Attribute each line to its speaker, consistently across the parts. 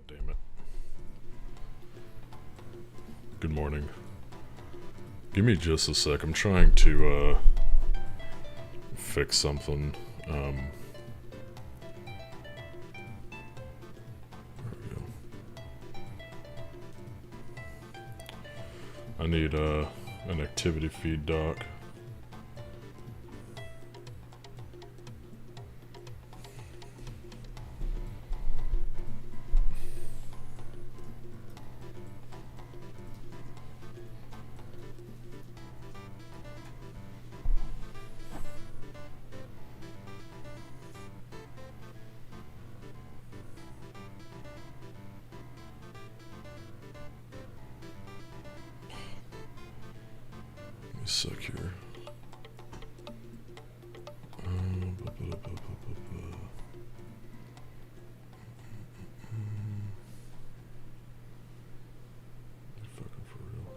Speaker 1: damn it. Good morning. Give me just a sec. I'm trying to fix something. There we go. I need an activity feed doc. Suck here. Fucking for real.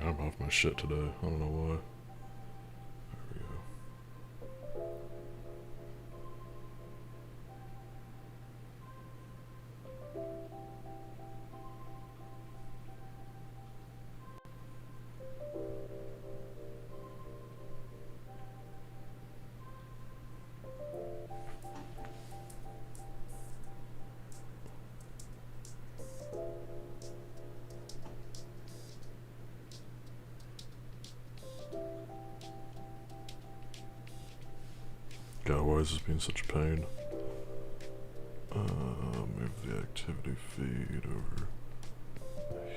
Speaker 1: I'm off my shit today. I don't know why. There we go. God, why is this being such a pain? Move the activity feed over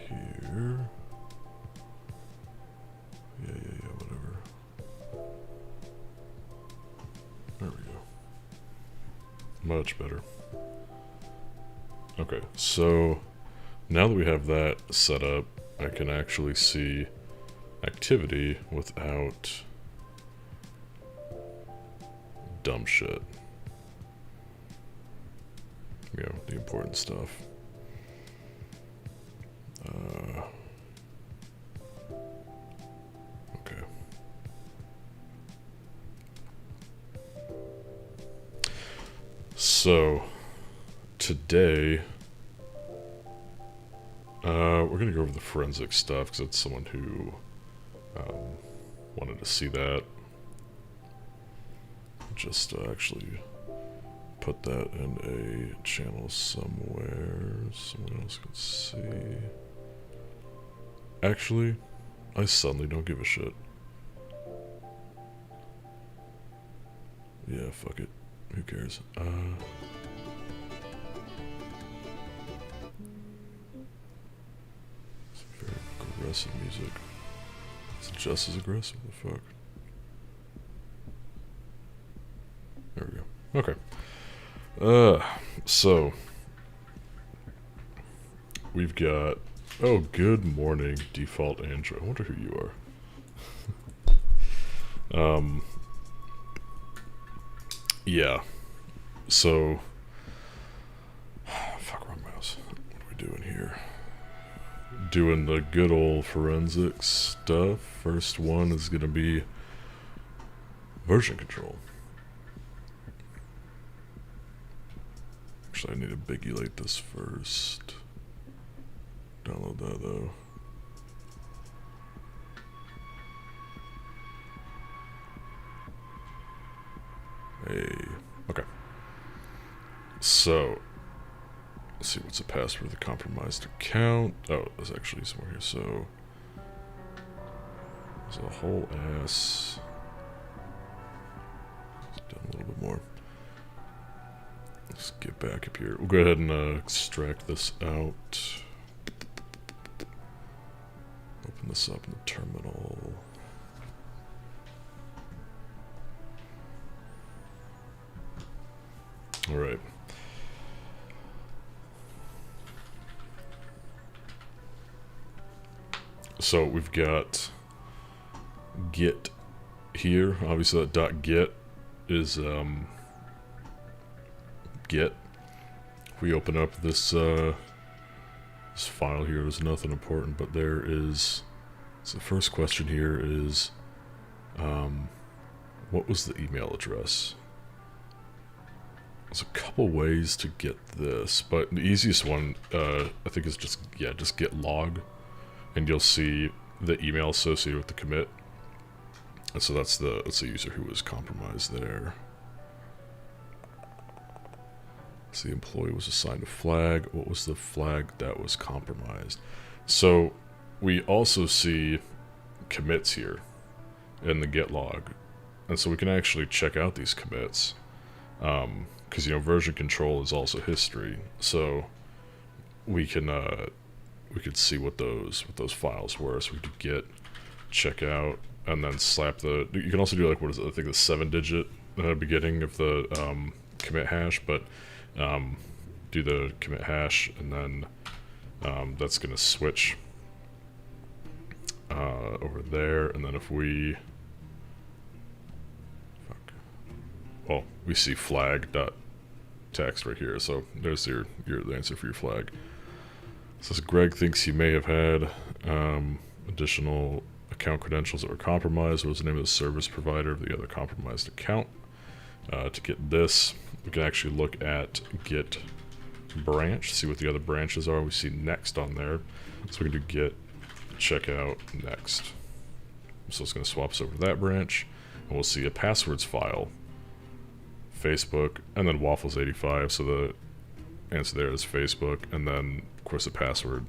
Speaker 1: here. Yeah, whatever. There we go. Much better. Okay, so now that we have that set up, I can actually see activity without dumb shit. You know, the important stuff. Okay. So, today, we're gonna go over the forensic stuff, because it's someone who wanted to see that. Just actually put that in a channel somewhere, someone else can see. Actually, I suddenly don't give a shit. Yeah, fuck it. Who cares? It's very aggressive music. It's just as aggressive, the fuck. There we go. Okay. So we've got, oh, good morning, default Android. I wonder who you are. Yeah. So, fuck, wrong mouse. What are we doing here? Doing the good old forensics stuff. First one is gonna be version control. Actually, I need to bigulate this first. Download that though. Hey, okay. So, let's see what's the password of the compromised account. Oh, there's actually somewhere here. So, there's a whole ass. Down a little bit more. Let's get back up here. We'll go ahead and extract this out. Open this up in the terminal. All right. So we've got git here, obviously that .get is get. If we open up this this file here, there's nothing important, but there is. So the first question here is, what was the email address? There's a couple ways to get this, but the easiest one, I think, is just get log, and you'll see the email associated with the commit. And so that's the user who was compromised there. So the employee was assigned a flag. What was the flag that was compromised? So we also see commits here in the get log, and so we can actually check out these commits, because version control is also history. So we can see what those files were. So we could get check out and then slap the. You can also do like, what is it? I think the 7-digit beginning of the commit hash, but do the commit hash, and then that's going to switch over there. And then if we we see flag.text right here, so there's the answer for your flag. So Greg thinks he may have had additional account credentials that were compromised. What was the name of the service provider of the other compromised account? To get this, we can actually look at get branch, see what the other branches are. We see next on there, so we can do get checkout next. So it's going to swap us over to that branch, and we'll see a passwords file, Facebook, and then Waffles85. So the answer there is Facebook, and then of course the password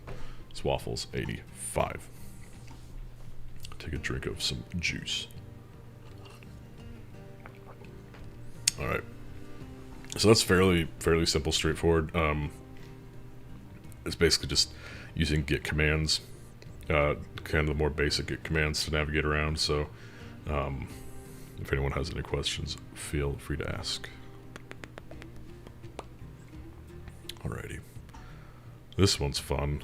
Speaker 1: is Waffles85. Take a drink of some juice. All right. So that's fairly simple, straightforward. It's basically just using git commands, kind of the more basic git commands to navigate around. So if anyone has any questions, feel free to ask. Alrighty. This one's fun.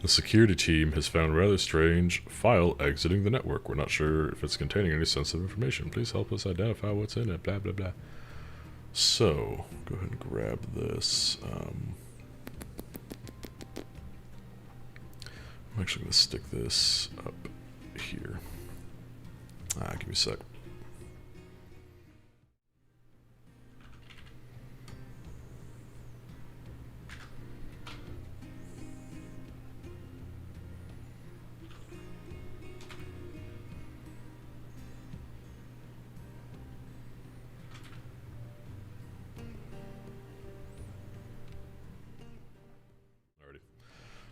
Speaker 1: The security team has found a rather strange file exiting the network. We're not sure if it's containing any sensitive information. Please help us identify what's in it, blah, blah, blah. So, go ahead and grab this. I'm actually going to stick this up here. Give me a sec.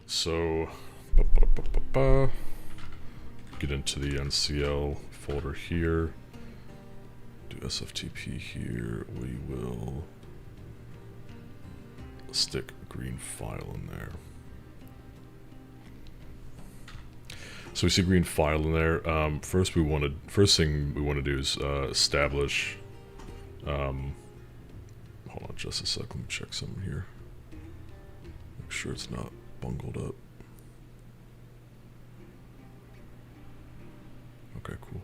Speaker 1: So, get into the NCL folder here, do SFTP here, we will stick a green file in there. So we see green file in there. First thing we want to do is establish, hold on just a sec, let me check something here. Make sure it's not bungled up. Okay, cool.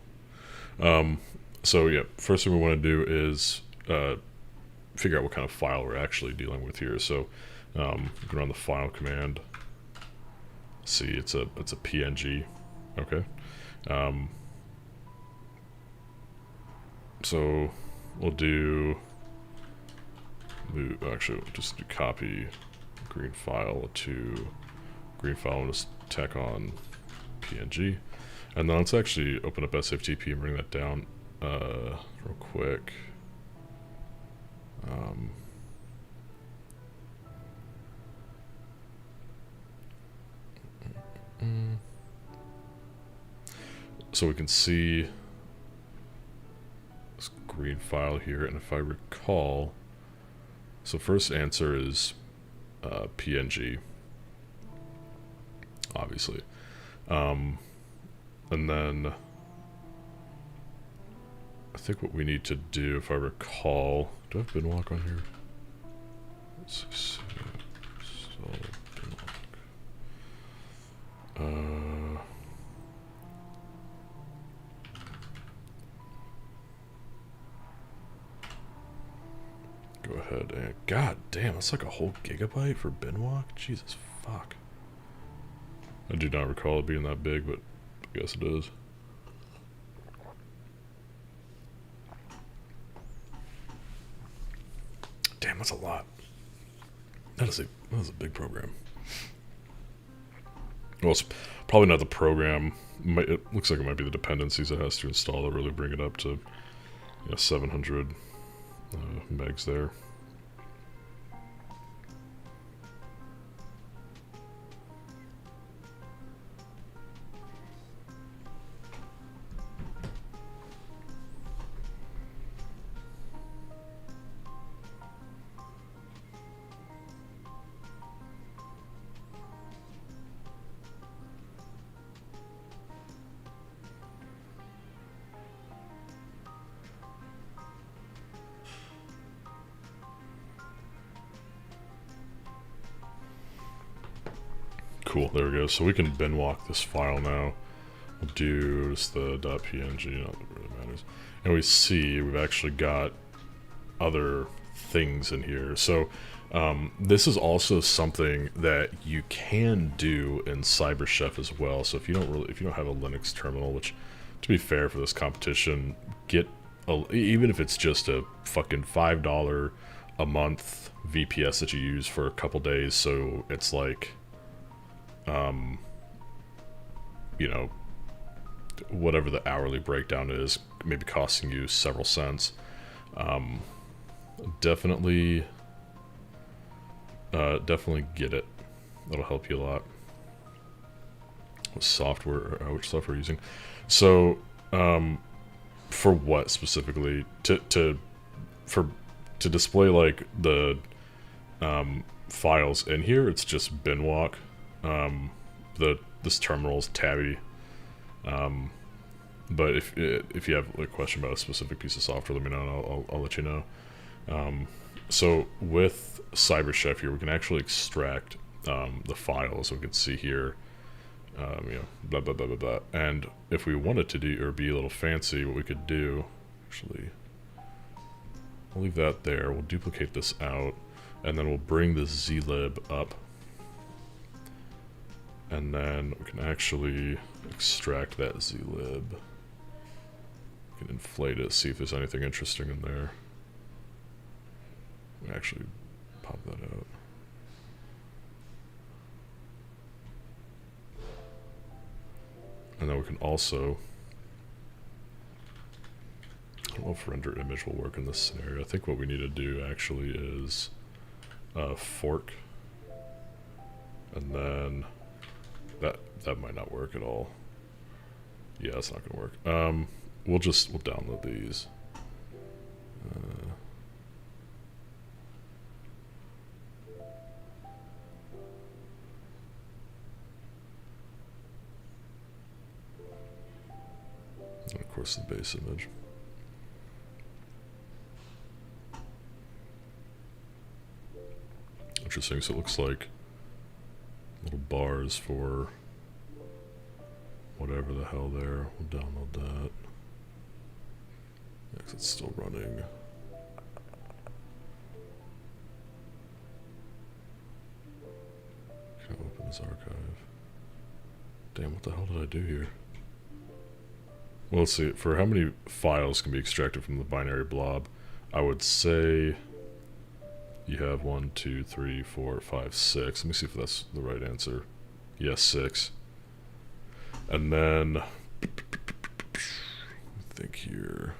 Speaker 1: So yeah, first thing we want to do is figure out what kind of file we're actually dealing with here. So we can run the file command. See, it's a PNG. Okay. So we'll actually just do copy green file to green file and just tack on PNG, and then let's actually open up SFTP and bring that down real quick. So we can see this green file here, and if I recall, so first answer is PNG, obviously, and then I think what we need to do, if I recall, do I have binwalk on here? Let's see. ahead and... God damn, that's like a whole gigabyte for binwalk? Jesus fuck. I do not recall it being that big, but I guess it is. Damn, that's a lot. That is a big program. Well, it's probably not the program. It looks like it might be the dependencies it has to install that really bring it up to 700 megs there. Cool, there we go. So we can binwalk this file now. We'll do just the .png, not that it really matters. And we see we've actually got other things in here. So this is also something that you can do in CyberChef as well. So if you don't have a Linux terminal, which to be fair for this competition, even if it's just a fucking $5 a month VPS that you use for a couple days, so it's like whatever the hourly breakdown is, maybe costing you several cents. Definitely get it. That'll help you a lot. Which software are you using? So, for what specifically? To display like the files in here, it's just binwalk. This terminal is tabby. But if you have a question about a specific piece of software, let me know and I'll let you know. So with CyberChef here, we can actually extract the files. We can see here, blah blah blah blah blah. And if we wanted to do or be a little fancy, what we could do, actually, we'll leave that there. We'll duplicate this out, and then we'll bring the zlib up. And then we can actually extract that zlib. We can inflate it, see if there's anything interesting in there. We actually pop that out. And then we can also... I don't know if render image will work in this scenario. I think what we need to do actually is fork. And then... That might not work at all. Yeah, it's not gonna work. We'll download these. And of course the base image. Interesting, so it looks like little bars for whatever the hell there. We'll download that. Yeah, 'cause it's still running. Can I open this archive? Damn, what the hell did I do here? Well, let's see. For how many files can be extracted from the binary blob, I would say you have 1, 2, 3, 4, 5, 6. Let me see if that's the right answer. Yes, 6. And then, I think here.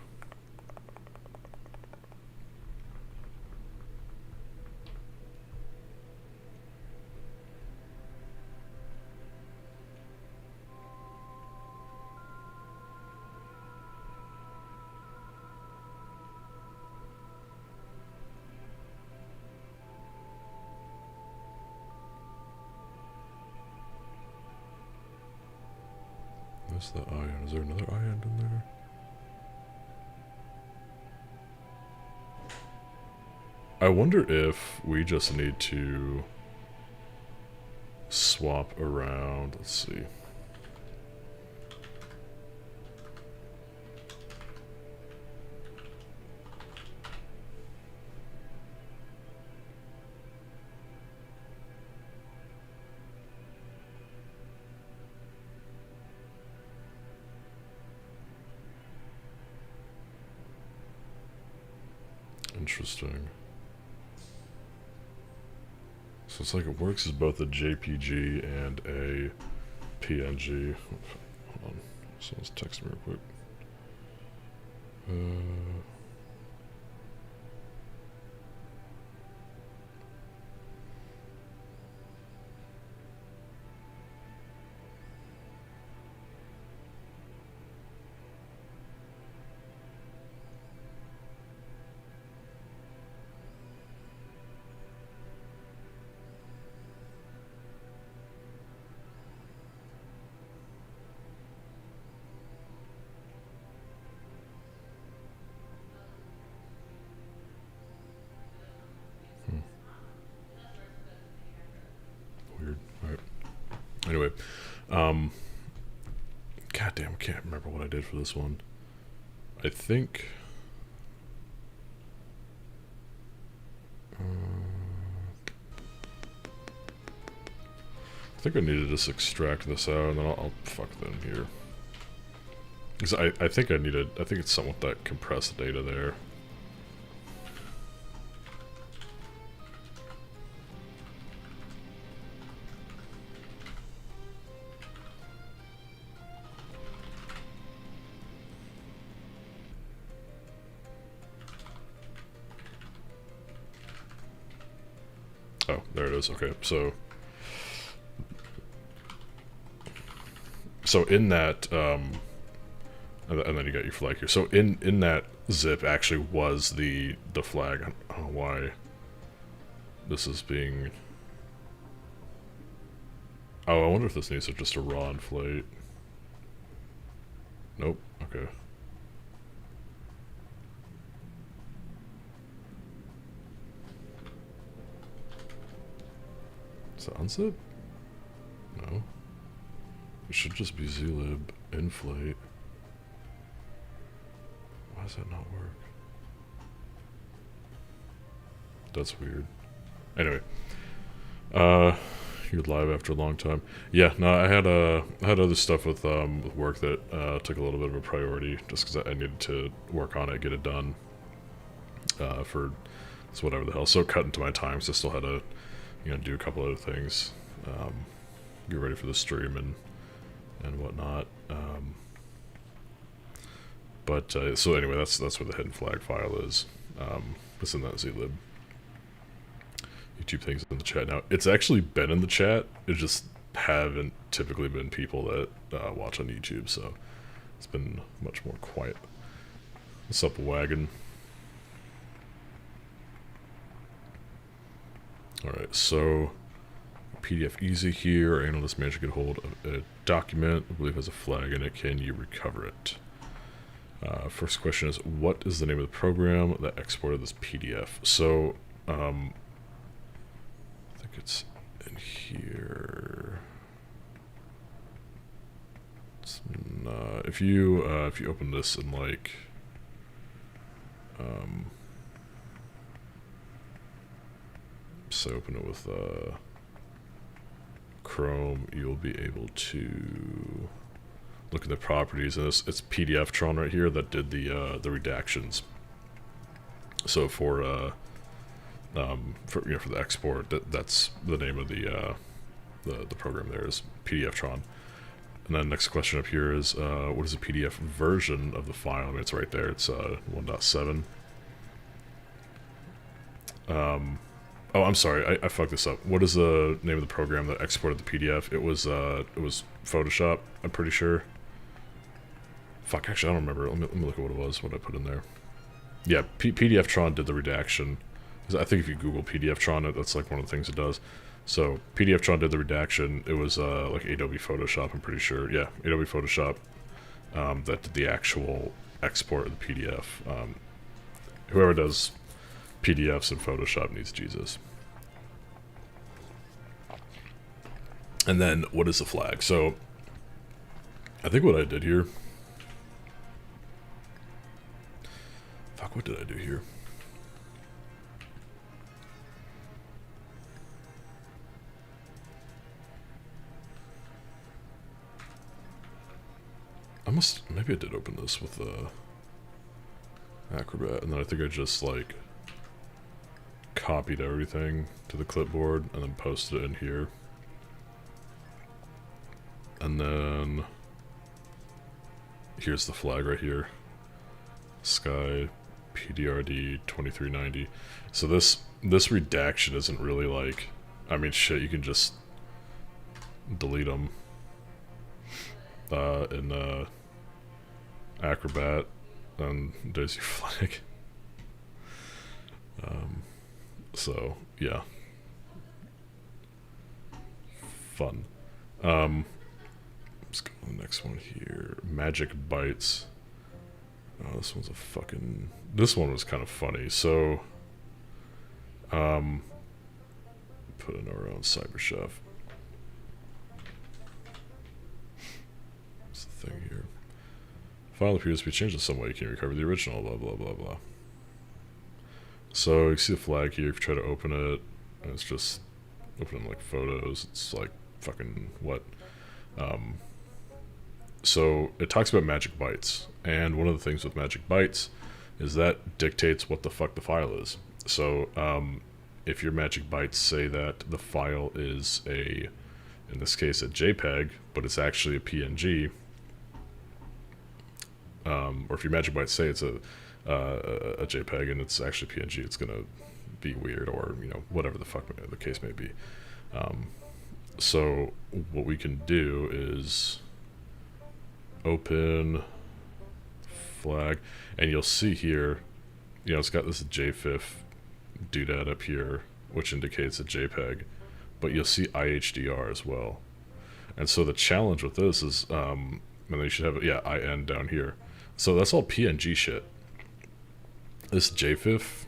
Speaker 1: What's the ion? Is there another ion in there? I wonder if we just need to swap around. Let's see. Interesting. So it's like it works as both a JPG and a PNG. Hold on. Someone's texting me real quick. Weird. Alright. Anyway, goddamn, I can't remember what I did for this one. I think I need to just extract this out, and then I'll fuck them here. Because I think I think it's somewhat that compressed data there. Oh, there it is. Okay, so in that, and then you got your flag here. So in that zip actually was the flag. I don't know why this is being. Oh, I wonder if this needs to just a raw inflate. Nope. Okay. Is that unzip? No. It should just be zlib inflate. Why does that not work? That's weird. Anyway, you're live after a long time. Yeah, no, I had other stuff with work that took a little bit of a priority just because I needed to work on it, get it done. For whatever the hell. So cut into my time, so I still had to, do a couple other things. Get ready for the stream and whatnot. So anyway, that's where the hidden flag file is. It's in that zlib. YouTube things in the chat now. It's actually been in the chat. It just haven't typically been people that watch on YouTube, so it's been much more quiet. What's up, wagon? Alright, so PDF easy here. Analyst managed to get hold of a document, I believe has a flag in it. Can you recover it? First question is, what is the name of the program that exported this PDF? So, I think it's in here. It's not, if you open this in like, so open it with Chrome, you'll be able to look at the properties, and it's PDFtron right here that did the redactions. So for the export, that's the name of the program there is PDFtron. And then next question up here is what is the PDF version of the file? I mean, it's right there. It's 1.7. Oh, I'm sorry, I fucked this up. What is the name of the program that exported the PDF? It was Photoshop, I'm pretty sure. Fuck, actually, I don't remember. Let me look at what it was, what I put in there. Yeah, PDFtron did the redaction. I think if you Google PDFtron, that's like one of the things it does. So, PDFtron did the redaction. It was like Adobe Photoshop, I'm pretty sure. Yeah, Adobe Photoshop that did the actual export of the PDF. Whoever does PDFs in Photoshop needs Jesus. And then, what is the flag? So, I think what I did here... Fuck, what did I do here? Maybe I did open this with Acrobat, and then I think I just, like, copied everything to the clipboard and then posted it in here. And then here's the flag right here. Sky PDRD 2390. So this redaction isn't really like, I mean shit, you can just delete them in Acrobat, and there's your flag. So yeah, fun. Let's go to the next one here. Magic Bites. Oh, this one's a fucking... This one was kind of funny. So, put in our own cyber chef. What's the thing here? File appears to be changed in some way. You can recover the original, blah, blah, blah, blah. So, you see the flag here. If you try to open it, and it's just opening like photos. It's like fucking what? So it talks about magic bytes, and one of the things with magic bytes is that dictates what the fuck the file is. So if your magic bytes say that the file is in this case a JPEG, but it's actually a PNG, or if your magic bytes say it's a JPEG and it's actually PNG, it's gonna be weird, or whatever the fuck the case may be. So what we can do is open flag, and you'll see here, it's got this JFIF doodad up here, which indicates a JPEG, but you'll see IHDR as well. And so the challenge with this is, and then you should have IN down here. So that's all PNG shit. This JFIF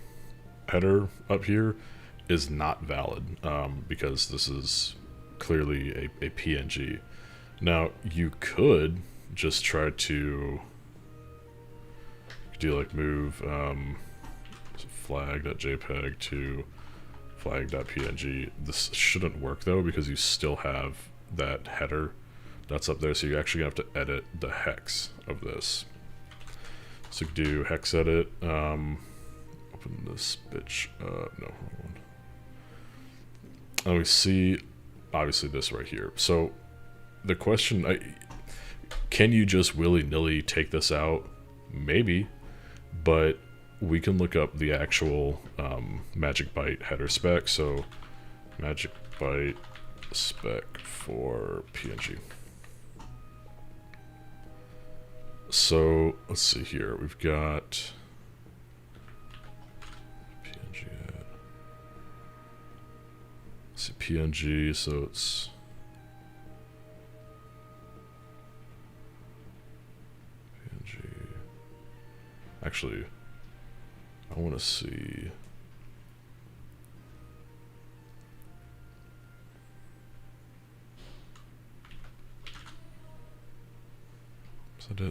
Speaker 1: header up here is not valid, because this is clearly a PNG. Now, you could just try to do like move flag.jpg to flag.png. This shouldn't work though, because you still have that header that's up there, so you're actually gonna have to edit the hex of this. So do hex edit, open this bitch, no, wrong one. And we see obviously this right here. So the question, can you just willy-nilly take this out? Maybe, but we can look up the actual Magic Byte header spec. So Magic Byte spec for PNG. So let's see here. We've got PNG. Let's see PNG. So it's PNG. Actually, I want to see.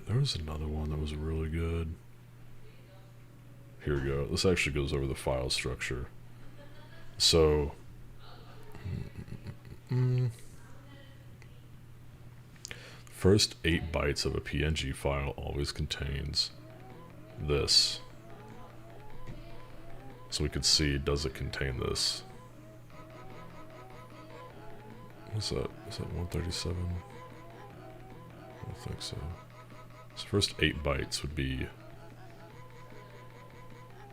Speaker 1: There was another one that was really good. Here we go. This actually goes over the file structure. So, first 8 bytes of a PNG file always contains this. So we could see, does it contain this? What's that? Is that 137? I don't think so. So first 8 bytes would be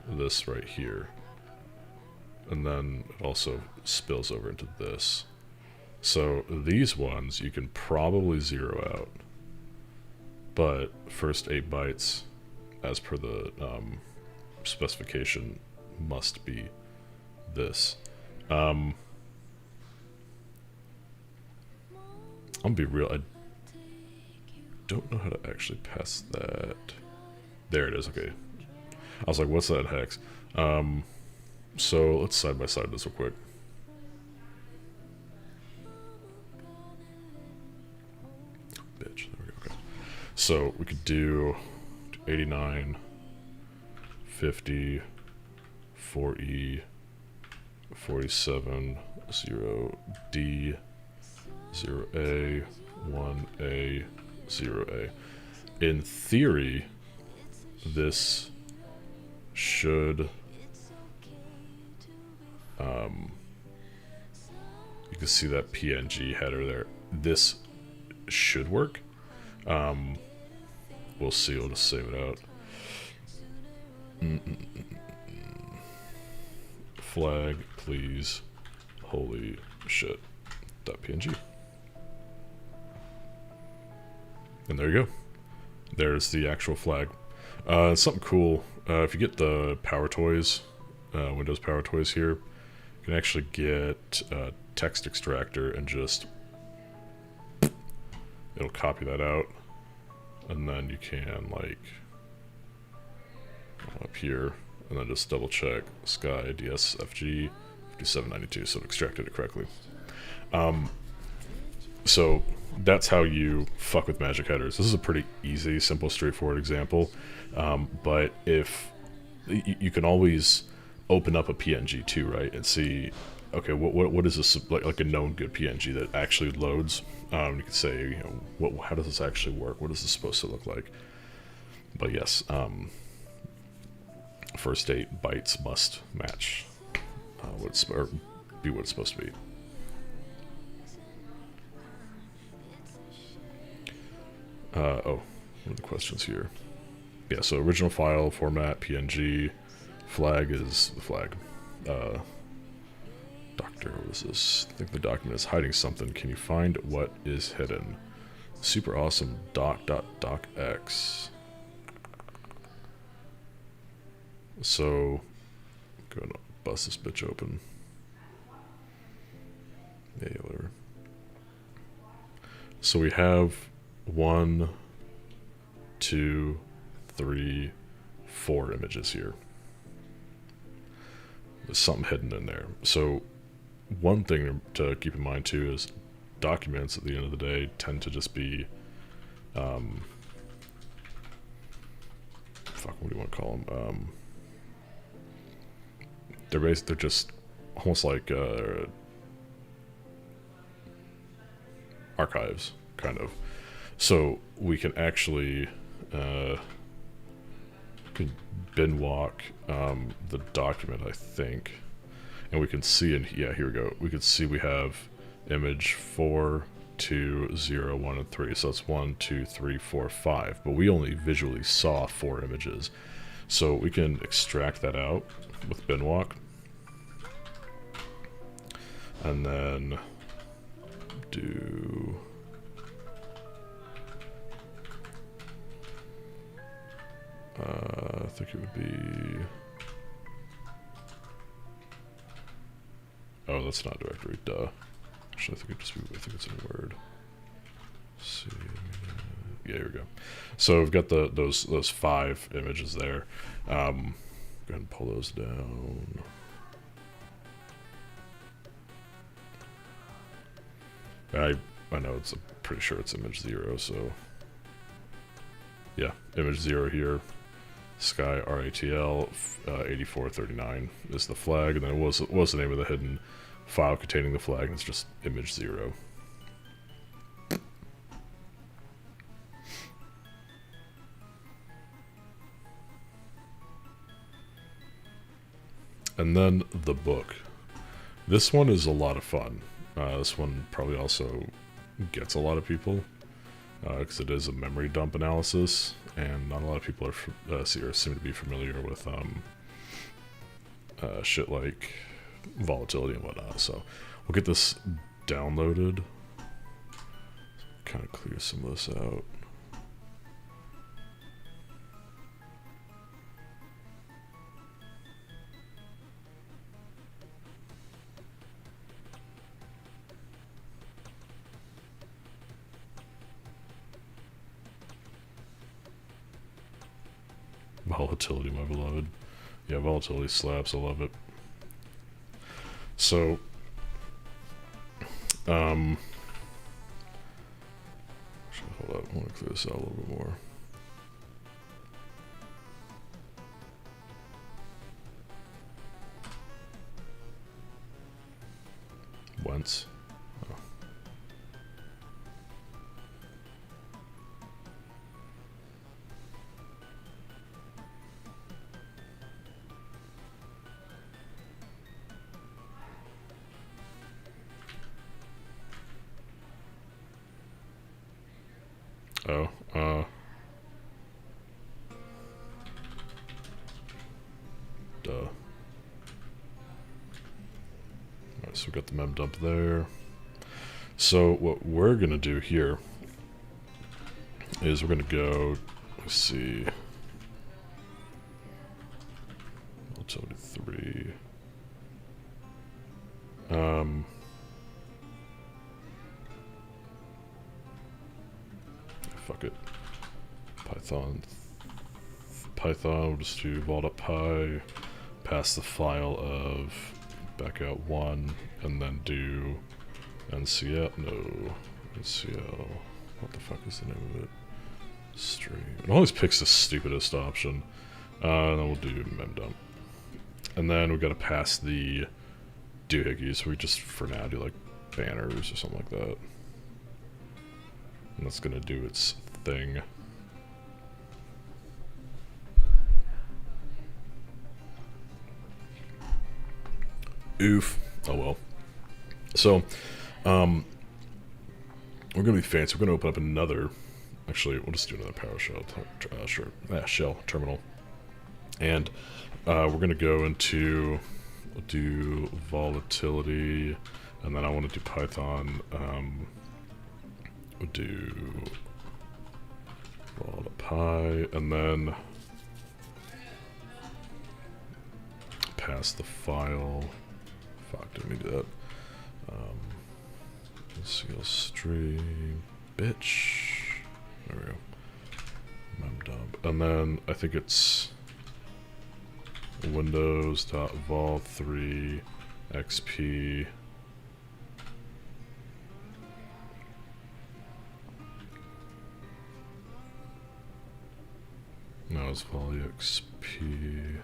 Speaker 1: this right here. And then it also spills over into this. So these ones you can probably zero out. But first 8 bytes, as per the specification, must be this. I'm gonna be real, I don't know how to actually pass that. There it is, okay. I was like, what's that hex? So let's side by side this real quick. Bitch, there we go, okay. So we could do 89, 50, 4E, 47, 0D, 0A, 1A, 0A. In theory, this should You can see that PNG header there. This should work. We'll see. We'll just save it out. Flag, please. Holy shit. .png. And there you go. There's the actual flag. Something cool. If you get the Power Toys, Windows Power Toys here, you can actually get a text extractor and just it'll copy that out, and then you can like up here, and then just double check Sky DSFG 5792, so it extracted it correctly. So that's how you fuck with magic headers. This is a pretty easy, simple, straightforward example, but if you can always open up a PNG too, right, and see, okay, what is this, like a known good PNG that actually loads. You could say, you know, how does this actually work? What is this supposed to look like? But yes, first 8 bytes must match or be what it's supposed to be. What are the questions here? Yeah, so original file format PNG, flag is the flag. Doctor, what is this? I think the document is hiding something. Can you find what is hidden? Super awesome doc.docx. So, gonna bust this bitch open. Yeah, whatever. So we have 1, 2, 3, 4 images here. There's something hidden in there. So one thing to keep in mind too is documents at the end of the day tend to just be fuck, what do you want to call them? They're just almost like archives, kind of. So we can actually bin walk the document, I think, and we can see, and yeah, here we go. We can see we have image 4, 2, 0, 1, and 3. So that's 1, 2, 3, 4, 5. But we only visually saw 4 images. So we can extract that out with bin walk, and then do I think it would be, oh, that's not directory, duh. Actually, I think it just be, I think it's in a word. Let's see, yeah, here we go. So we've got those 5 images there. Go ahead and pull those down. I know I'm pretty sure it's image 0, so yeah, image 0 here. Sky RATL 8439 is the flag, and then it was the name of the hidden file containing the flag, and it's just image 0. And then the book. This one is a lot of fun. This one probably also gets a lot of people because it is a memory dump analysis, and not a lot of people are seem to be familiar with shit like volatility and whatnot. So we'll get this downloaded. Kind of clear some of this out. Volatility, my beloved. Yeah, volatility slaps. I love it. So, hold up. I want to clear this out a little bit more. Whence? Oh. Oh, duh. Alright, so we got the mem dump there. So what we're gonna do here is we're gonna go, let's see, w33. Fuck it. Python, we'll just do vault.py, pass the file of backout1, and then do NCL, what the fuck is the name of it? Stream. It always picks the stupidest option. And then we'll do memdump. And then we've got to pass the doohickeys, so we just, for now, do like banners or something like that. And that's gonna do its thing. Oof. Oh well. So, we're gonna be fancy. We're gonna open up another. Actually, we'll just do another PowerShell. Shell terminal, and we're gonna go into do volatility, and then I want to do Python. We'll do vol.py, and then pass the file. Fuck, didn't mean to do that. NCL stream, bitch. There we go. Memdump, and then I think it's Windows.vol3xp. No, it's vol.exp. There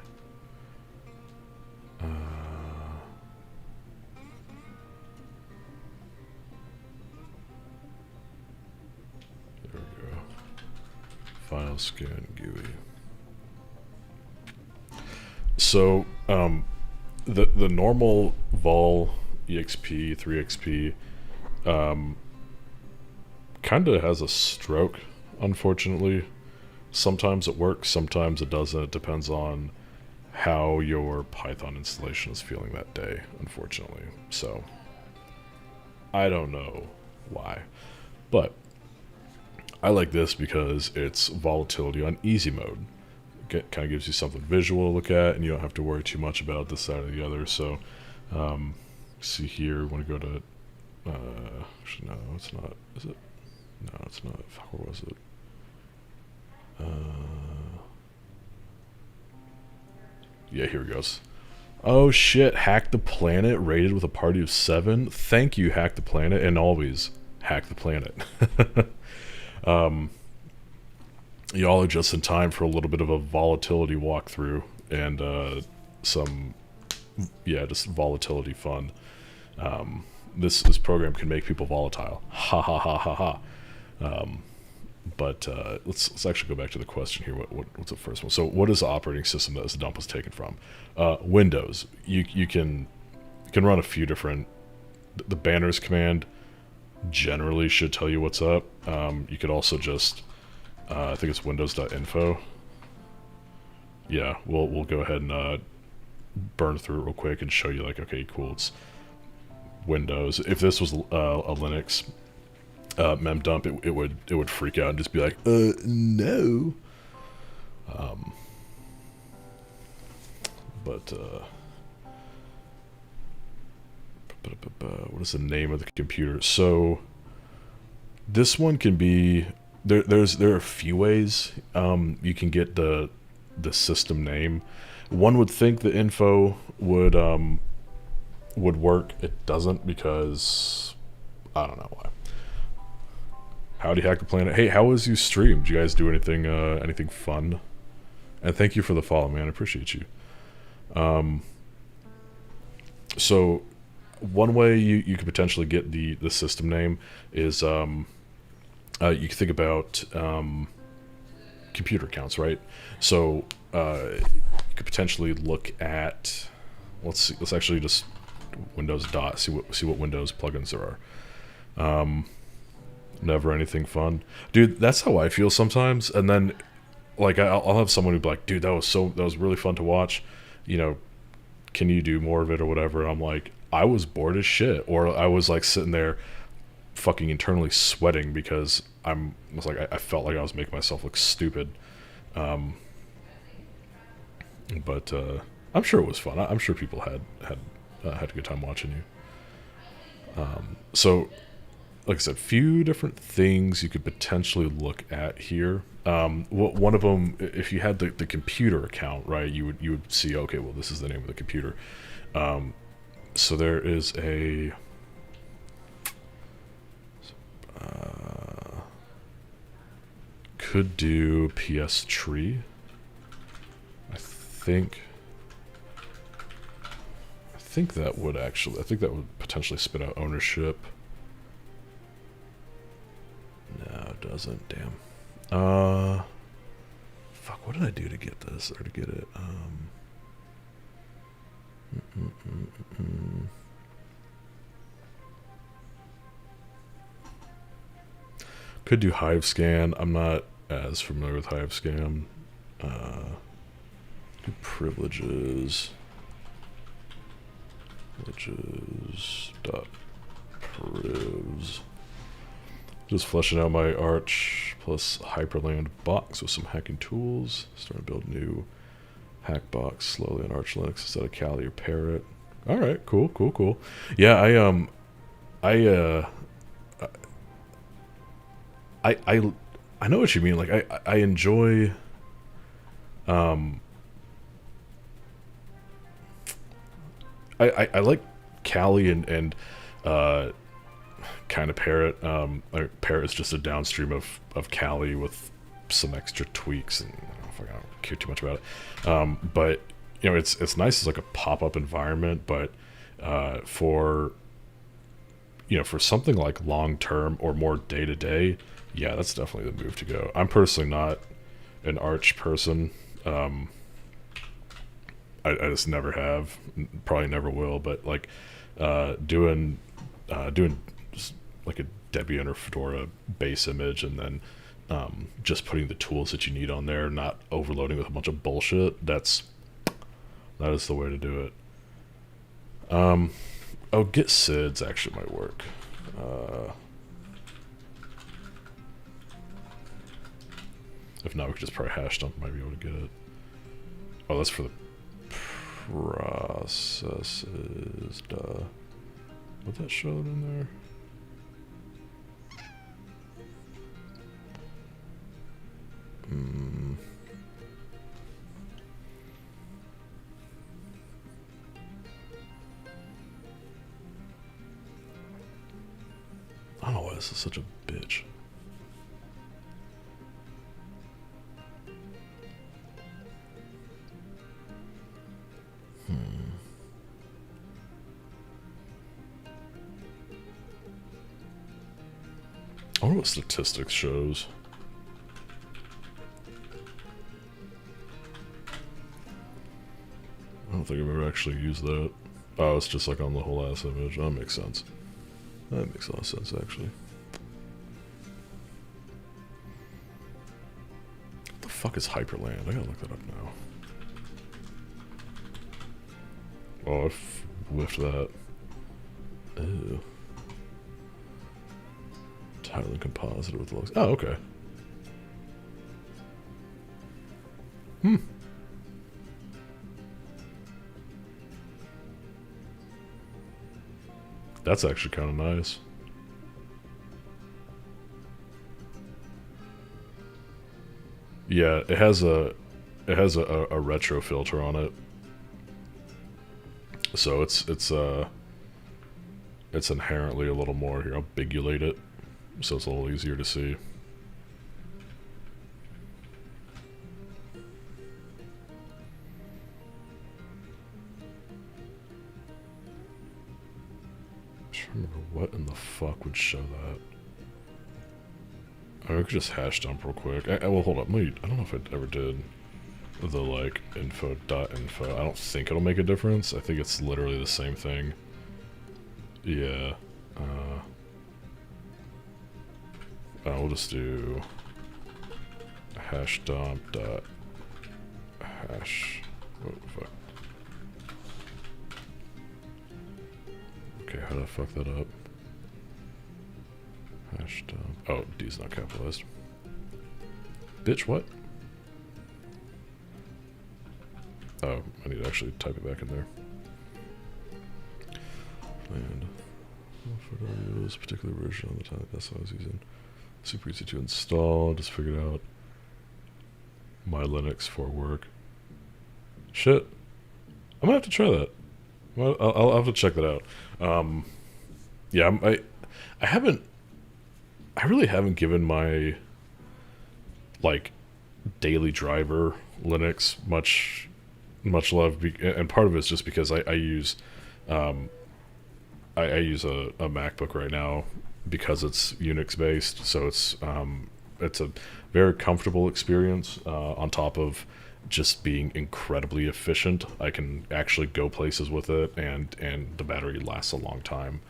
Speaker 1: we go. File scan GUI. So, the normal vol exp 3xp kind of has a stroke, unfortunately. Sometimes it works, sometimes it doesn't. It depends on how your Python installation is feeling that day, unfortunately. So, I don't know why. But, I like this because it's volatility on easy mode. It kind of gives you something visual to look at, and you don't have to worry too much about this side or the other. So, see here, we want to go to, actually, no, it's not, is it? No, it's not. Fuck, where was it? Yeah, here it goes. Oh shit, Hack the Planet rated with a party of 7. Thank you, Hack the Planet, and always Hack the Planet. Y'all are just in time for a little bit of a volatility walkthrough and some, yeah, just volatility fun. This program can make people volatile. Ha ha ha ha ha. But let's actually go back to the question here. What's the first one? So what is the operating system that this dump was taken from? Windows. You can run a few different. The banners command generally should tell you what's up. You could also just I think it's windows.info. Yeah, we'll go ahead and burn through it real quick and show you like, okay, cool, it's Windows. If this was a Linux memdump, it would freak out and just be like, no. But what is the name of the computer? So this one can be there are a few ways you can get the system name. One would think the info would work. It doesn't, because I don't know why. Howdy, Hack the Planet. Hey, how was you stream? Did you guys do anything anything fun? And thank you for the follow, man. I appreciate you. So one way you could potentially get the system name is you can think about computer accounts, right? So you could potentially look at, let's actually just Windows dot see what Windows plugins there are. Never anything fun. Dude, that's how I feel sometimes. And then, like, I'll have someone who'd be like, dude, that was really fun to watch. You know, can you do more of it or whatever? And I'm like, I was bored as shit. Or I was, like, sitting there fucking internally sweating because I felt like I was making myself look stupid. But I'm sure it was fun. I'm sure people had a good time watching you. So, like I said, few different things you could potentially look at here. One of them, if you had the computer account, right, you would see, okay, well, this is the name of the computer. So there is a could do PS Tree. I think that would potentially spit out ownership. No, it doesn't. Damn. Fuck. What did I do to get this or to get it? Could do Hive Scan. I'm not as familiar with Hive Scan. Do privileges. Privileges.privs. Just fleshing out my Arch plus Hyperland box with some hacking tools. Starting to build new hack box slowly on Arch Linux instead of Kali or Parrot. All right, cool. Yeah, I know what you mean. Like I enjoy I like Kali and kind of Parrot. Parrot is just a downstream of Kali with some extra tweaks, and I don't care too much about it. But you know, it's nice as like a pop-up environment, but for something like long-term or more day-to-day, yeah, that's definitely the move to go. I'm personally not an Arch person. I just never have, probably never will, but like doing just like a Debian or Fedora base image and then just putting the tools that you need on there, not overloading with a bunch of bullshit, that is the way to do it. Git SIDS actually might work. If not, we could just probably hash dump, might be able to get it. Oh, that's for the processes, duh. Would that show it in there? I don't know why this is such a bitch. I wonder what statistics shows. I don't think I've ever actually used that. Oh, it's just like on the whole ass image. That makes sense. That makes a lot of sense, actually. What the fuck is Hyperland? I gotta look that up now. Oh, I whiffed that. Ew. Tiling composite with looks. Oh, okay. That's actually kind of nice. Yeah, it has a retro filter on it, so it's inherently a little more here. I'll bigulate it, so it's a little easier to see. I don't remember what in the fuck would show that. I could just hash dump real quick. Well, hold up. I don't know if I ever did the like info.info. I don't think it'll make a difference. I think it's literally the same thing. Yeah. we'll just do hash dump dot hash. Oh fuck. Okay, how did I fuck that up? Hash dump. Oh, D's not capitalized. Bitch, what? Oh, I need to actually type it back in there. And for this particular version of the time, that's what I was using. Super easy to install. Just figured out my Linux for work. Shit, I might have to try that. Well, I'll have to check that out. Yeah, I really haven't given my like daily driver Linux much love, and part of it is just because I use I use a MacBook right now because it's Unix based, so it's a very comfortable experience on top of just being incredibly efficient. I can actually go places with it, and the battery lasts a long time.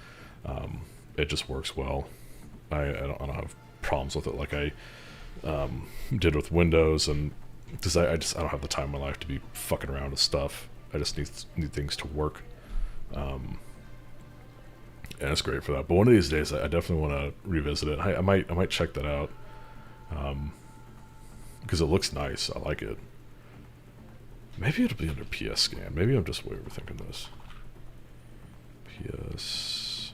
Speaker 1: It just works well. I don't have problems with it like I did with Windows, and because I don't have the time in my life to be fucking around with stuff. I just need things to work. And it's great for that. But one of these days, I definitely want to revisit it. I might check that out because it looks nice. I like it. Maybe it'll be under PS Scan. Maybe I'm just way overthinking this. PS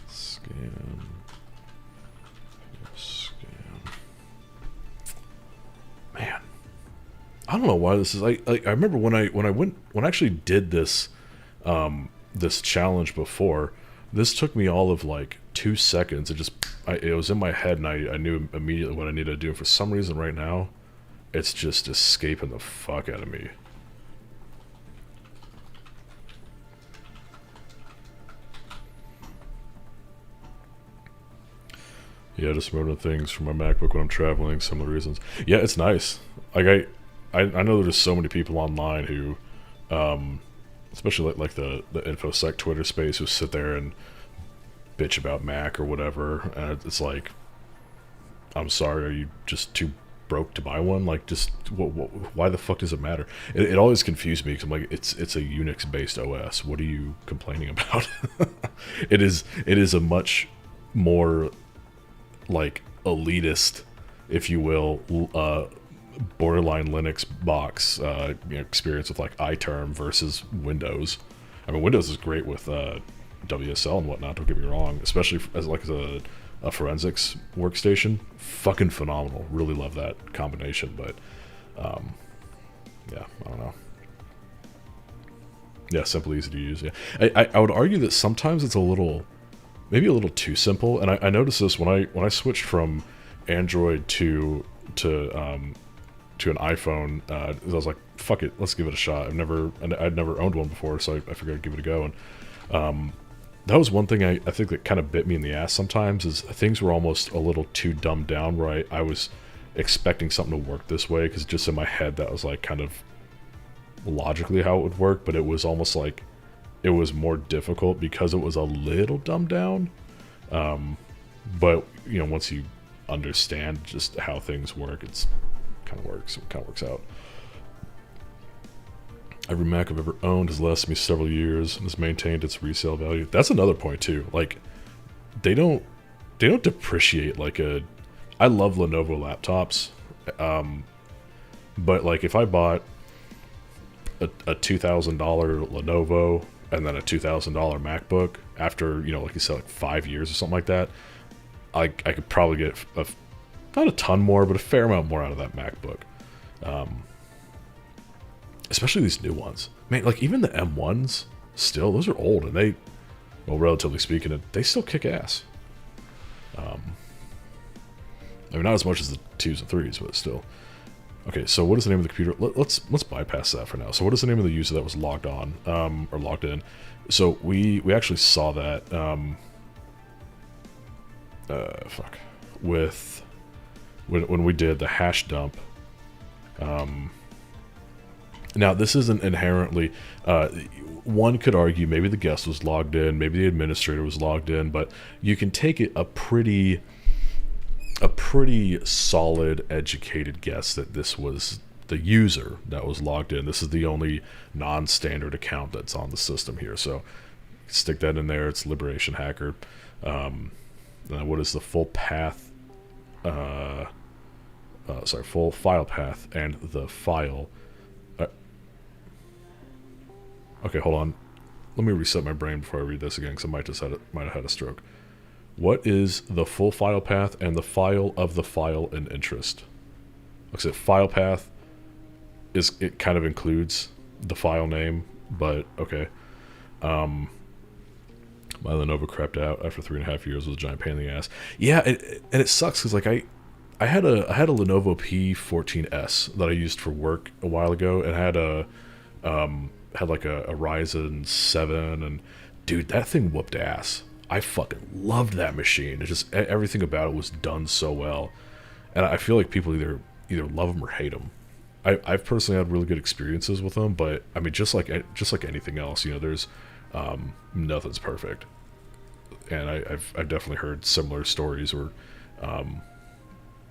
Speaker 1: Scan. PS Scan. Man, I don't know why this is. I remember when I actually did this this challenge before. This took me all of like 2 seconds. It was in my head, and I knew immediately what I needed to do. And for some reason, right now, it's just escaping the fuck out of me. Yeah, just remembering things from my MacBook when I'm traveling. Some of the reasons. Yeah, it's nice. Like I know there's so many people online who, especially like the InfoSec Twitter space, who sit there and bitch about Mac or whatever, and it's like, I'm sorry, are you just too broke to buy one? Like, just why the fuck does it matter? It always confused me because I'm like, it's a Unix based OS. What are you complaining about? It is a much more like elitist, if you will, borderline Linux box experience with like iTerm versus Windows. I mean, Windows is great with WSL and whatnot, don't get me wrong, especially as a forensics workstation. Fucking phenomenal. Really love that combination, but yeah, I don't know. Yeah, simple, easy to use. Yeah, I would argue that sometimes it's maybe a little too simple, and I noticed this when I switched from Android to an iPhone. I was like, fuck it, let's give it a shot. I'd never owned one before, so I figured I'd give it a go. And that was one thing I think that kind of bit me in the ass sometimes, is things were almost a little too dumbed down, where I was expecting something to work this way, because just in my head that was like kind of logically how it would work, but it was almost like it was more difficult because it was a little dumbed down. But you know, once you understand just how things work, it kind of works out. Every Mac I've ever owned has lasted me several years and has maintained its resale value. That's another point too. Like, they don't depreciate like I love Lenovo laptops, but like if I bought a $2,000 Lenovo and then a $2,000 MacBook after, you know, like you said, like 5 years or something like that, I could probably get not a ton more, but a fair amount more out of that MacBook. Especially these new ones. Man, like even the M1s, still, those are old, and well, relatively speaking, they still kick ass. I mean, not as much as the 2s and 3s, but still. Okay, so what is the name of the computer? Let's bypass that for now. So what is the name of the user that was logged on, or logged in? So we actually saw that, when we did the hash dump, Now, this isn't inherently... one could argue maybe the guest was logged in, maybe the administrator was logged in, but you can take it a pretty solid, educated guess that this was the user that was logged in. This is the only non-standard account that's on the system here. So stick that in there. It's Liberation Hacker. What is the full path? Full file path and the file. Okay, hold on. Let me reset my brain before I read this again, because I might have had a stroke. What is the full file path and the file of the file in interest? Like I said, file path it kind of includes the file name, but okay. My Lenovo crapped out after 3.5 years. It was a giant pain in the ass. Yeah, and it sucks because like I had a Lenovo P14S that I used for work a while ago, and had a Ryzen 7, and dude, that thing whooped ass. I fucking loved that machine. It just, everything about it was done so well, and I feel like people either love them or hate them. I've personally had really good experiences with them, but I mean, just like anything else, you know, there's nothing's perfect, and I've definitely heard similar stories where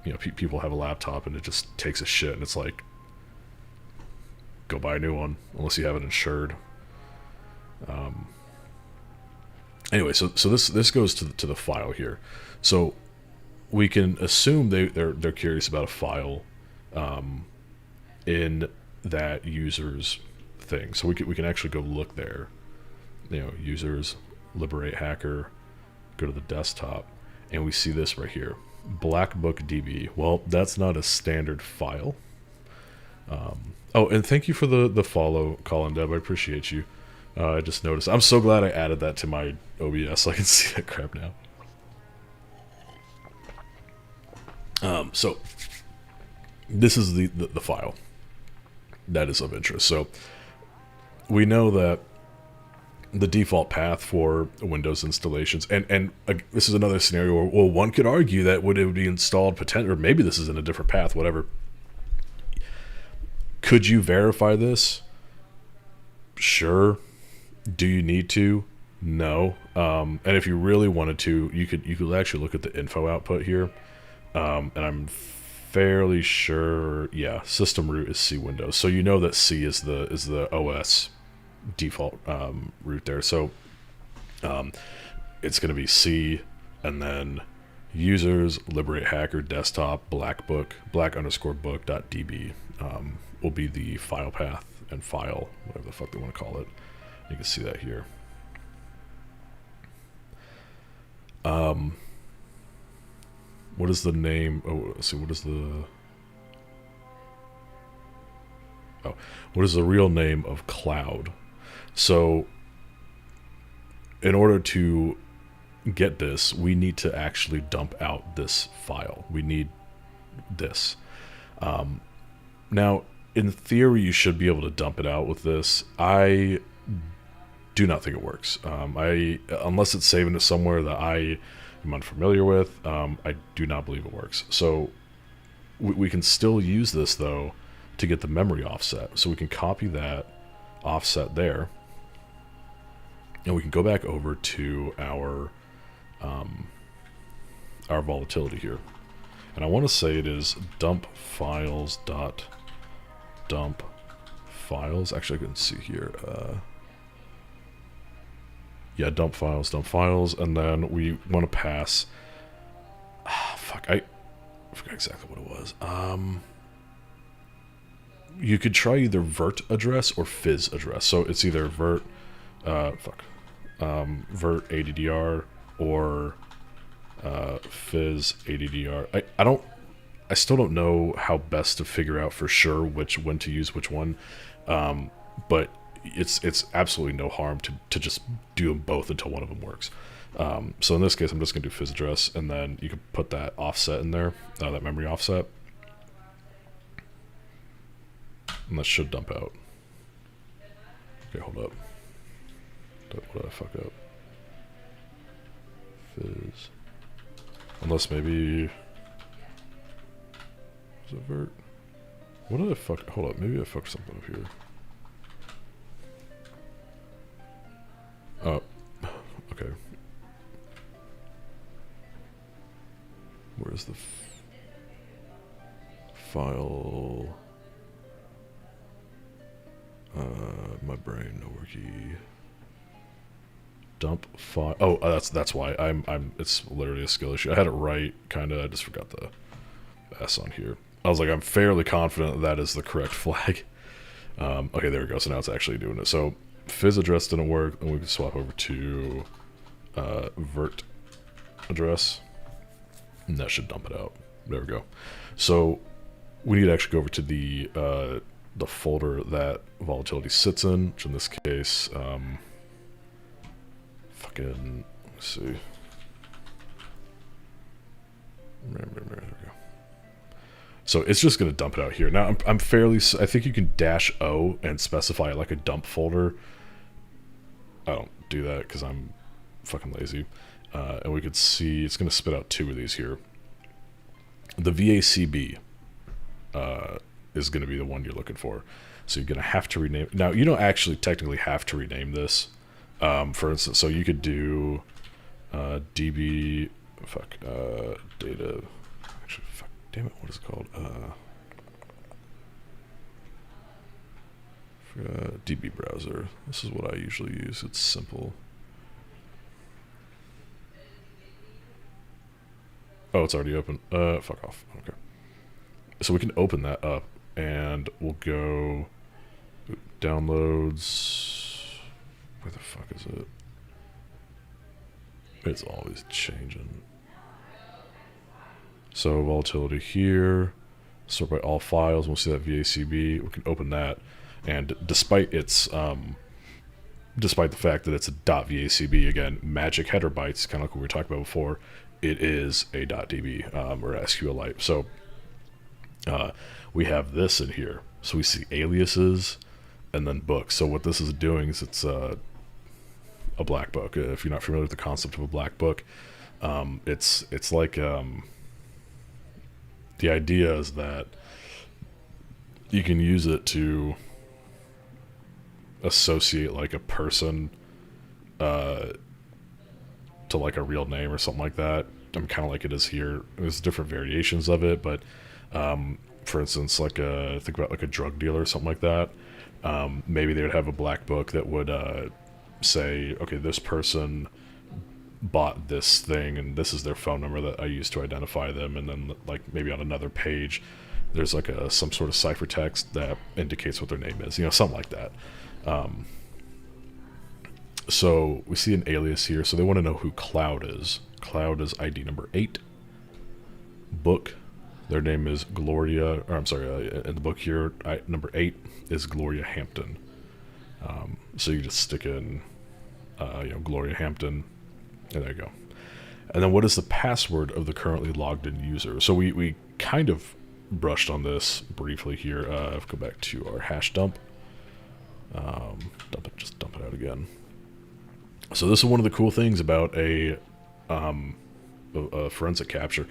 Speaker 1: you know, people have a laptop and it just takes a shit, and it's like, go buy a new one unless you have it insured. Anyway, so this goes to the file here. So we can assume they're curious about a file in that user's thing. So we can actually go look there. You know, users, liberate hacker, go to the desktop, and we see this right here, BlackBookDB. Well, that's not a standard file. Oh, and thank you for the follow, Colin Deb. I appreciate you. I just noticed. I'm so glad I added that to my OBS so I can see that crap now. So this is the file that is of interest. So we know that the default path for Windows installations, and this is another scenario where, well, one could argue that it would be installed or maybe this is in a different path, whatever. Could you verify this? Sure. Do you need to? No. And if you really wanted to, you could actually look at the info output here. And I'm fairly sure, yeah, system root is C Windows. So you know that C is the OS default root there. So it's going to be C, and then users, liberate hacker, desktop, black_book.db will be the file path and file, whatever the fuck they want to call it. You can see that here. What is the name? Oh, let's see. What is the real name of cloud? So in order to get this, we need to actually dump out this file. We need this. Now, in theory, you should be able to dump it out with this. I do not think it works. Unless it's saving it somewhere that I am unfamiliar with, I do not believe it works. So we can still use this, though, to get the memory offset. So we can copy that offset there, and we can go back over to our volatility here. And I want to say it is dump files. Actually, I can see here. Yeah, dump files, and then we want to pass. Fuck, I forgot exactly what it was. You could try either vert address or fizz address. So it's either vert ADDR or fizz ADDR. I still don't know how best to figure out for sure when to use which one, but it's absolutely no harm to just do them both until one of them works. So in this case, I'm just gonna do fizz address, and then you can put that offset in there, that memory offset, and that should dump out. Okay, hold up. What did I fuck up? Fizz. Unless maybe. Is it vert? What did I fuck? Hold up, maybe I fucked something up here. Oh, okay. Where's the file? My brain, no worky. Dump file. Oh, that's why. It's literally a skill issue. I had it right, kinda. I just forgot the S on here. I was like, I'm fairly confident that is the correct flag. Okay, there we go. So now it's actually doing it. So fizz address didn't work, and we can swap over to vert address, and that should dump it out. There we go. So we need to actually go over to the folder that volatility sits in, which in this case, let's see. There we go. So it's just going to dump it out here. Now I'm fairly, I think you can -O and specify like a dump folder. I don't do that because I'm fucking lazy. And we could see it's going to spit out 2 of these here. The VACB is going to be the one you're looking for. So you're going to have to rename. Now you don't actually technically have to rename this. For instance, so you could do DB data. Actually, fuck, damn it, what is it called? DB browser. This is what I usually use. It's simple. Oh, it's already open. Fuck off. Okay. So we can open that up, and we'll go downloads. Where the fuck is it? It's always changing. So volatility here, sort by all files. We'll see that VACB. We can open that, and despite its despite the fact that it's a .vacb, again, magic header bytes, kind of like what we were talking about before, it is a .db or SQLite. So we have this in here. So we see aliases and then books. So what this is doing is it's a black book. If you're not familiar with the concept of a black book, it's like the idea is that you can use it to associate like a person to like a real name or something like that. I'm kind of like it is here. There's different variations of it, but for instance, like think about like a drug dealer or something like that. Maybe they would have a black book that would say, okay, this person bought this thing and this is their phone number that I use to identify them, and then like maybe on another page there's like some sort of ciphertext that indicates what their name is, something like that. So we see an alias here, so they want to know who Cloud is. Cloud is ID number 8. Book, their name is Gloria, or I'm sorry, in the book here, number 8 is Gloria Hampton. So you just stick in Gloria Hampton, and there you go. And then what is the password of the currently logged in user? So we kind of brushed on this briefly here. Go back to our hash dump. Just dump it out again. So this is one of the cool things about a forensic capture.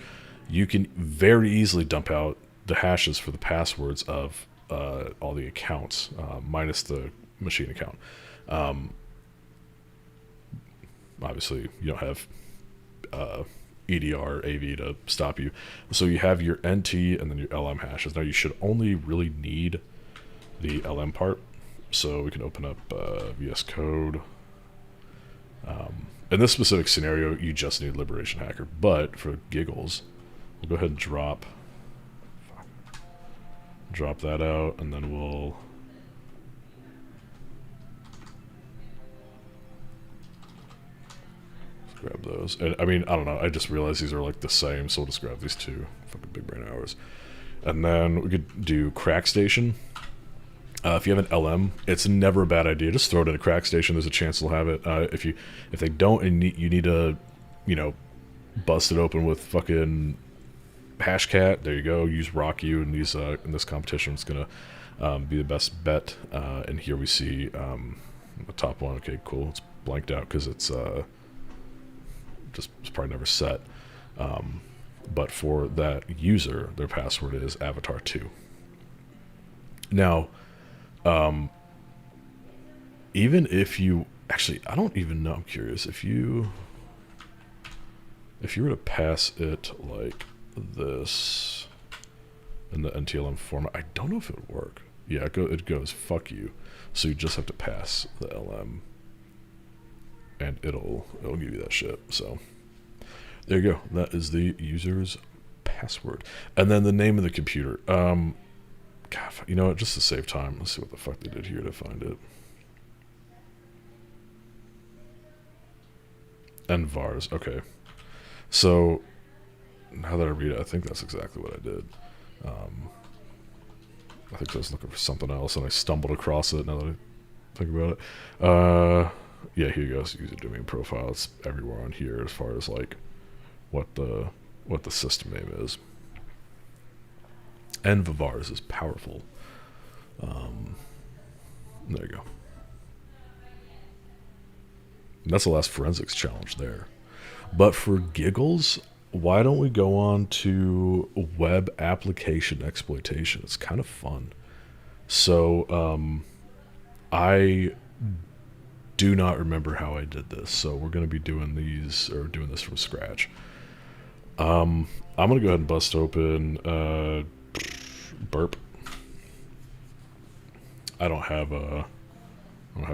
Speaker 1: You can very easily dump out the hashes for the passwords of all the accounts, minus the machine account. Obviously, you don't have EDR, AV to stop you. So you have your NT and then your LM hashes. Now you should only really need the LM part. So we can open up VS Code. In this specific scenario, you just need Liberation Hacker. But for giggles, we'll go ahead and drop that out, and then we'll grab those. And I mean, I don't know, I just realized these are like the same, so we'll just grab these two. Fucking big brain hours. And then we could do Crack Station. If you have an LM, it's never a bad idea. Just throw it in a Crack Station. There's a chance they'll have it. If they don't, and you need to, bust it open with fucking Hashcat. There you go. Use RockU in these in this competition. It's gonna be the best bet. And here we see the top one. Okay, cool. It's blanked out because it's probably never set. But for that user, their password is Avatar2. Now, even if you Actually, I don't even know. I'm curious if you were to pass it like this in the NTLM format, I don't know if it would work. Yeah, it goes fuck you. So you just have to pass the LM, and it'll give you that shit. So there you go. That is the user's password, and then the name of the computer. God, you know what? Just to save time, let's see what the fuck they did here to find it. And vars. Okay. So now that I read it, I think that's exactly what I did. I think I was looking for something else, and I stumbled across it. Now that I think about it, yeah, here goes user domain profile. It's everywhere on here as far as like what the system name is. And vars is powerful. There you go. And that's the last forensics challenge there. But for giggles, why don't we go on to web application exploitation? It's kind of fun. So I do not remember how I did this, so we're going to be doing this from scratch. I'm going to go ahead and bust open Burp. I don't have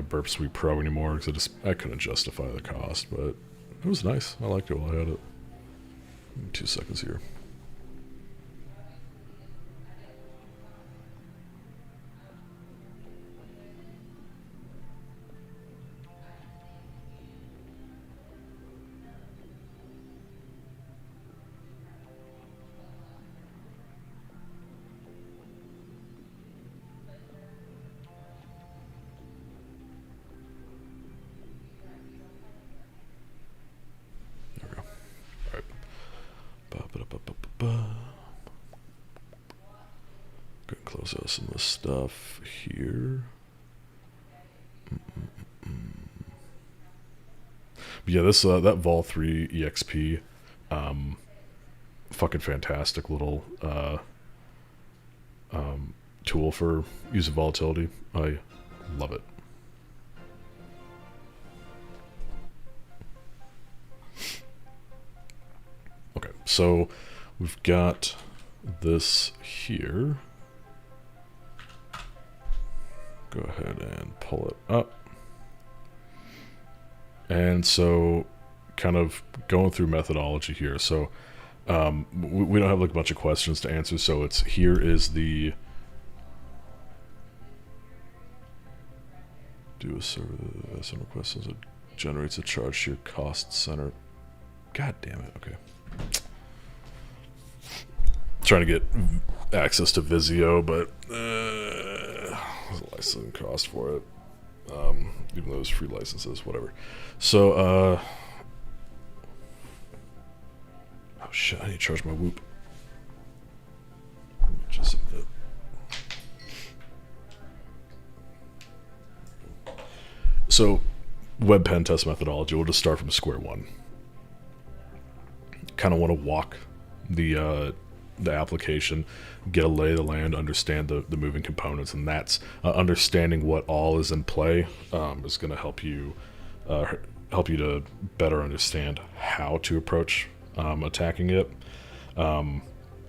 Speaker 1: Burp Suite Pro anymore because I couldn't justify the cost, but it was nice. I liked it while I had it. 2 seconds here. Go and close out some of the stuff here. But yeah, this that Vol3 EXP, fucking fantastic little tool for user volatility. I love it. Okay, so we've got this here. Go ahead and pull it up. And so kind of going through methodology here. So we don't have like a bunch of questions to answer. So it's here is the do a server some requests as it generates a charge to your cost center. God damn it. Okay. Trying to get access to Vizio, but there's a licensing cost for it. Even though it's free licenses, whatever. So, oh shit, I need to charge my Whoop. Just submit. So, web pen test methodology, we'll just start from square one. Kind of want to walk the application, get a lay of the land, understand the moving components, and that's understanding what all is in play is going to help you to better understand how to approach attacking it,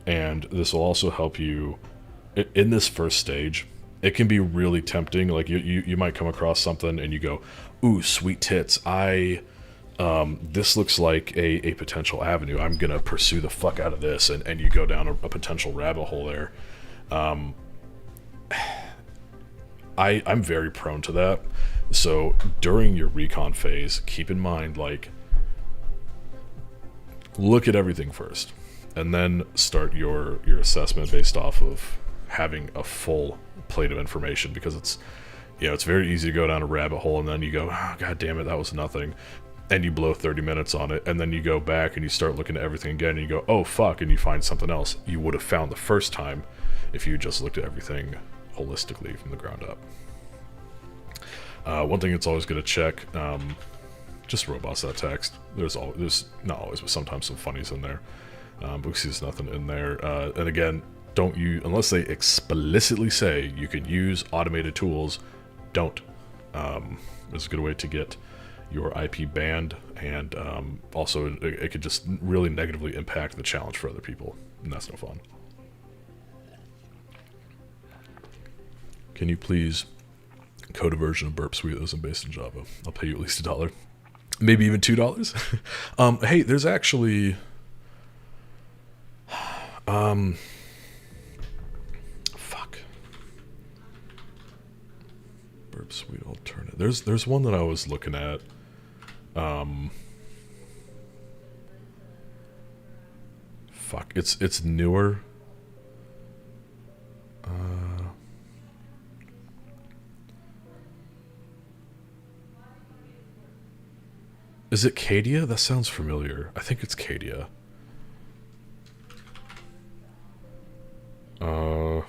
Speaker 1: and this will also help you in this first stage. It can be really tempting. Like you might come across something and you go, "Ooh, sweet tits! This looks like a potential avenue. I'm going to pursue the fuck out of this," and you go down a potential rabbit hole there. I'm very prone to that. So during your recon phase, keep in mind, like, look at everything first, and then start your assessment based off of having a full plate of information, because it's very easy to go down a rabbit hole and then you go, "Oh, God damn it, that was nothing." And you blow 30 minutes on it, and then you go back and you start looking at everything again, and you go, "Oh fuck," and you find something else you would have found the first time if you just looked at everything holistically from the ground up. One thing that's always going to check, just robust.txt. There's not always, but sometimes some funnies in there. But we see there's nothing in there. And again, don't use, unless they explicitly say you can use automated tools, don't. It's a good way to get your IP banned, and also it could just really negatively impact the challenge for other people, and that's no fun. Can you please code a version of Burp Suite that isn't based in Java? I'll pay you at least $1, maybe even $2. Hey, there's actually fuck. Burp Suite alternative. There's one that I was looking at. Fuck. It's newer. Is it Cadia? That sounds familiar. I think it's Cadia. Or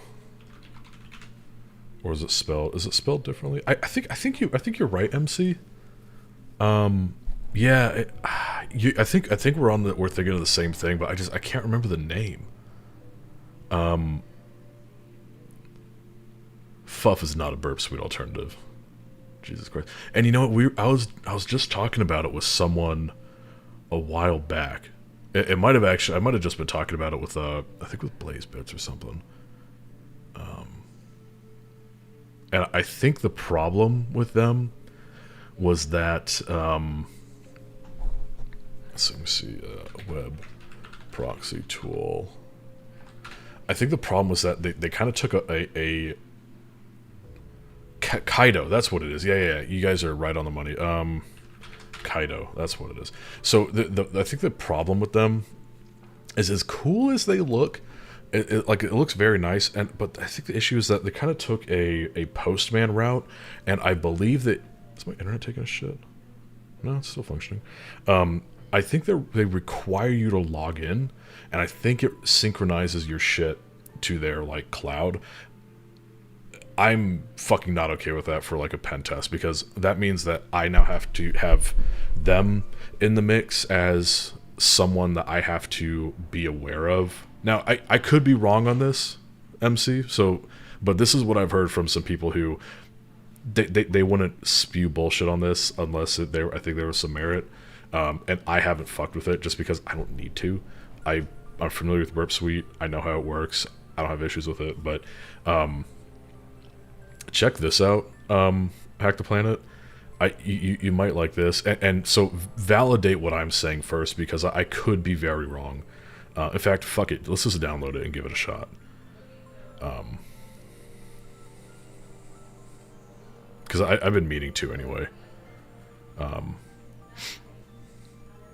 Speaker 1: is it spelled? Is it spelled differently? I think you're right, MC. Yeah. I think we're thinking of the same thing, but I can't remember the name. Fuff is not a Burp Suite alternative. Jesus Christ. And you know what? I was just talking about it with someone a while back. It might have actually. I might have just been talking about it with I think with Blaze Bits or something. And I think the problem with them was that let me see, web proxy tool. I think the problem was that they kind of took a Kaido, that's what it is. Yeah. You guys are right on the money. Kaido, that's what it is. So I think the problem with them is, as cool as they look, it looks very nice, but I think the issue is that they kind of took a Postman route, and I believe that is my internet taking a shit? No, it's still functioning. I think they require you to log in, and I think it synchronizes your shit to their like cloud. I'm fucking not okay with that for like a pen test, because that means that I now have to have them in the mix as someone that I have to be aware of. Now, I could be wrong on this, MC, but this is what I've heard from some people who they wouldn't spew bullshit on this unless I think there was some merit, and I haven't fucked with it just because I don't need to. I'm familiar with Burp Suite. I know how it works. I don't have issues with it, but check this out, Hack the Planet. You might like this, and so validate what I'm saying first, because I could be very wrong. In fact, fuck it, let's just download it and give it a shot. Because I've been meaning to anyway.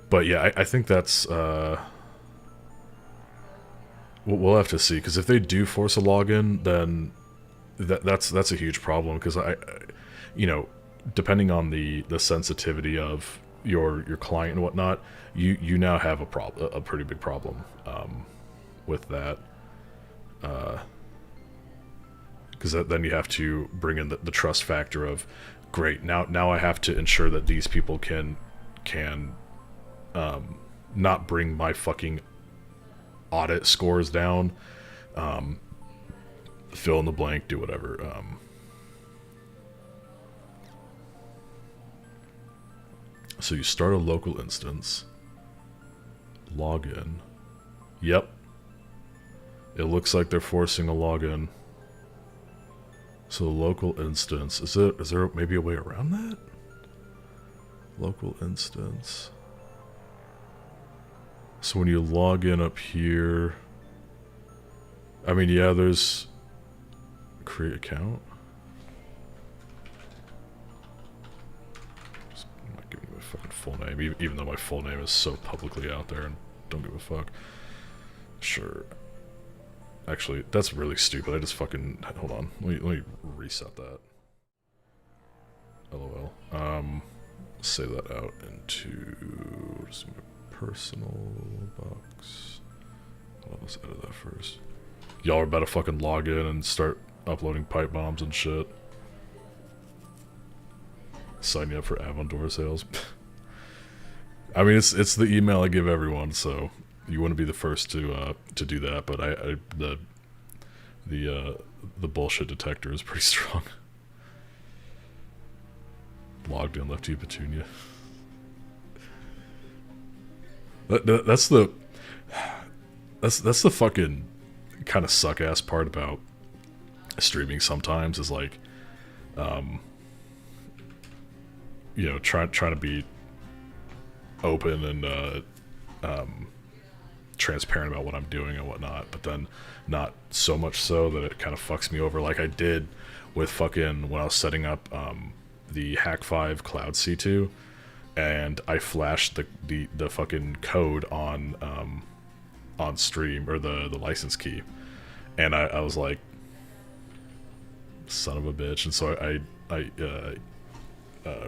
Speaker 1: But yeah, I think that's we'll have to see, because if they do force a login, then that's a huge problem, because depending on the sensitivity of your client and whatnot, you now have a pretty big problem with that, because then you have to bring in the trust factor of, great, now I have to ensure that these people can not bring my fucking audit scores down, fill in the blank, do whatever. So you start a local instance, log in. Yep. It looks like they're forcing a login. So the local instance, is there maybe a way around that? Local instance. So when you log in up here, I mean, yeah, there's create account. I'm not giving you my fucking full name, even though my full name is so publicly out there and don't give a fuck. Sure. Actually, that's really stupid. I just fucking, hold on. Let me reset that. LOL. Save that out into just my personal box. Hold on, let's edit that first. Y'all are about to fucking log in and start uploading pipe bombs and shit. Sign you up for Avon door sales. I mean, it's the email I give everyone, so you want to be the first to do that. But the bullshit detector is pretty strong. Logged in, left you, Petunia. That's the fucking kind of suck ass part about streaming sometimes is like, you know, trying to be open and transparent about what I'm doing and whatnot, but then not so much so that it kind of fucks me over, like I did with fucking when I was setting up the Hack 5 Cloud C2, and I flashed the fucking code on stream, or the license key, and I was like, son of a bitch, and so I